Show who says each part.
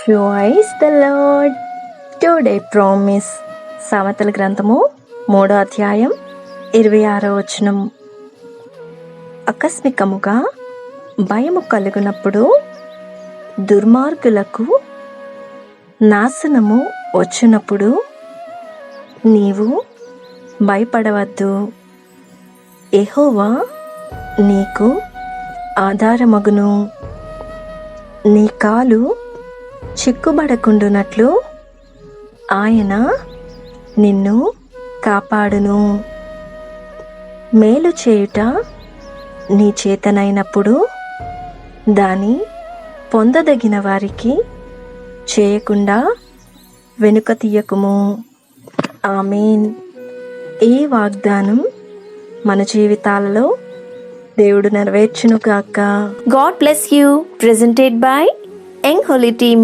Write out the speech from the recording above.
Speaker 1: Praise the Lord. Today promise. సామెతల గ్రంథము 3వ అధ్యాయం 26వ వచనం. ఆకస్మికముగా భయము కలుగునప్పుడు దుర్మార్గులకు నాశనము వచ్చినప్పుడు నీవు భయపడవద్దు. యెహోవా నీకు ఆధారమగును. నీ కాలు చిక్కుబడకుండునట్లు ఆయన నిన్ను కాపాడును. మేలు చేయుట నీ చేతనైనప్పుడు దాని పొందదగిన వారికి చేయకుండా వెనుక తీయకుము. ఆమేన్. ఈ వాగ్దానం మన జీవితాలలో దేవుడు నెరవేర్చును గాక.
Speaker 2: God bless you. Presented by Young Holy Team.